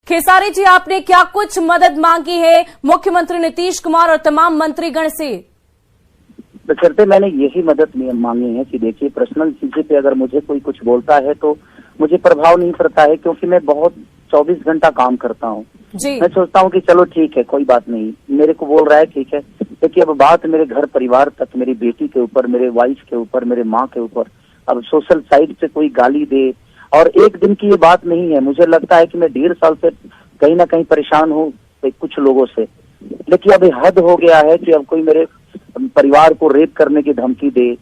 खेसारी जी, आपने क्या कुछ मदद मांगी है मुख्यमंत्री नीतीश कुमार और तमाम मंत्रीगण से? बशर्ते मैंने यही मदद मांगी है कि देखिए, पर्सनल चीजें पे अगर मुझे कोई कुछ बोलता है तो मुझे प्रभाव नहीं पड़ता है, क्योंकि मैं बहुत 24 घंटा काम करता हूँ। मैं सोचता हूँ कि चलो ठीक है, कोई बात नहीं, मेरे को बोल रहा है ठीक है, लेकिन अब बात मेरे घर परिवार तक, मेरी बेटी के ऊपर, मेरे वाइफ के ऊपर, मेरे माँ के ऊपर, अब सोशल साइड से कोई गाली दे, और एक दिन की ये बात नहीं है। मुझे लगता है कि मैं 1.5 साल से कहीं ना कहीं परेशान हूँ कुछ लोगों से, लेकिन अब हद हो गया है कि अब कोई मेरे परिवार को रेप करने की धमकी दे।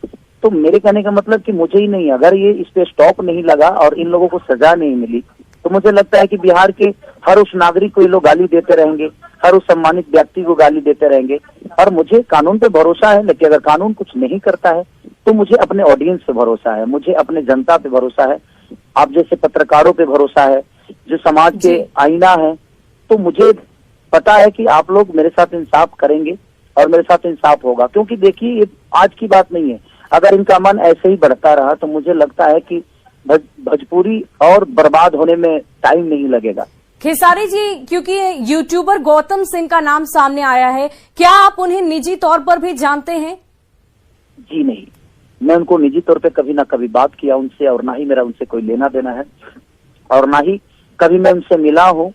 तो मेरे कहने का मतलब कि मुझे ही नहीं, अगर ये इस पे स्टॉप नहीं लगा और इन लोगों को सजा नहीं मिली, तो मुझे लगता है कि बिहार के हर उस नागरिक को ये लोग गाली देते रहेंगे, हर उस सम्मानित व्यक्ति को गाली देते रहेंगे। और मुझे कानून पे भरोसा है, लेकिन अगर कानून कुछ नहीं करता है तो मुझे अपने ऑडियंस पे भरोसा है, मुझे अपने जनता पे भरोसा है, आप जैसे पत्रकारों पे भरोसा है, जो समाज के आईना है। तो मुझे पता है कि आप लोग मेरे साथ इंसाफ करेंगे और मेरे साथ इंसाफ होगा, क्योंकि देखिए ये आज की बात नहीं है। अगर इनका मन ऐसे ही बढ़ता रहा तो मुझे लगता है कि भोजपुरी और बर्बाद होने में टाइम नहीं लगेगा। खेसारी जी, क्योंकि यूट्यूबर गौतम सिंह का नाम सामने आया है, क्या आप उन्हें निजी तौर पर भी जानते हैं? जी नहीं, मैं उनको निजी तौर पे कभी ना कभी बात किया उनसे, और ना ही मेरा उनसे कोई लेना देना है, और ना ही कभी मैं उनसे मिला हूँ,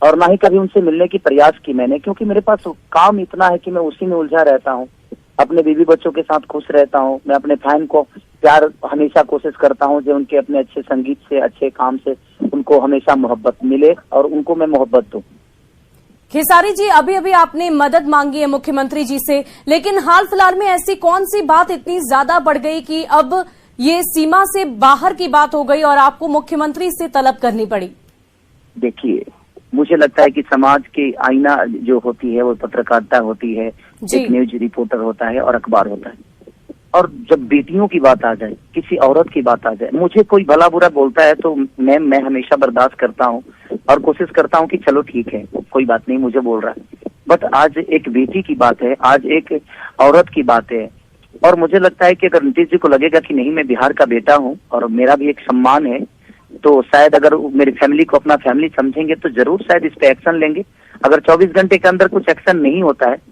और ना ही कभी उनसे मिलने की प्रयास की मैंने, क्योंकि मेरे पास काम इतना है कि मैं उसी में उलझा रहता हूँ। अपने बीवी बच्चों के साथ खुश रहता हूँ। मैं अपने फैन को प्यार हमेशा कोशिश करता हूँ जो उनके अपने अच्छे संगीत से, अच्छे काम से उनको हमेशा मोहब्बत मिले और उनको मैं मोहब्बत दूं। खेसारी जी, अभी अभी आपने मदद मांगी है मुख्यमंत्री जी से, लेकिन हाल फिलहाल में ऐसी कौन सी बात इतनी ज्यादा बढ़ गई कि अब ये सीमा से बाहर की बात हो गई और आपको मुख्यमंत्री से तलब करनी पड़ी? देखिए, मुझे लगता है कि समाज की आईना जो होती है वो पत्रकारिता होती है, एक न्यूज रिपोर्टर होता है और अखबार होता है। और जब बेटियों की बात आ जाए, किसी औरत की बात आ जाए, मुझे कोई भला बुरा बोलता है तो मैं हमेशा बर्दाश्त करता हूँ और कोशिश करता हूँ कि चलो ठीक है, कोई बात नहीं, मुझे बोल रहा है। बट आज एक बेटी की बात है, आज एक औरत की बात है, और मुझे लगता है कि अगर नीतीश जी को लगेगा कि नहीं, मैं बिहार का बेटा हूँ और मेरा भी एक सम्मान है, तो शायद अगर मेरी फैमिली को अपना फैमिली समझेंगे तो जरूर शायद इस पे एक्शन लेंगे। अगर 24 घंटे के अंदर कुछ एक्शन नहीं होता है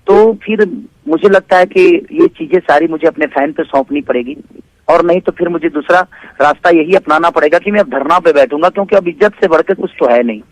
तो फिर मुझे लगता है कि ये चीजें सारी मुझे अपने फैन पे सौंपनी पड़ेगी, और नहीं तो फिर मुझे दूसरा रास्ता यही अपनाना पड़ेगा कि मैं अब धरना पे बैठूंगा, क्योंकि अब इज्जत से बढ़कर कुछ तो है नहीं।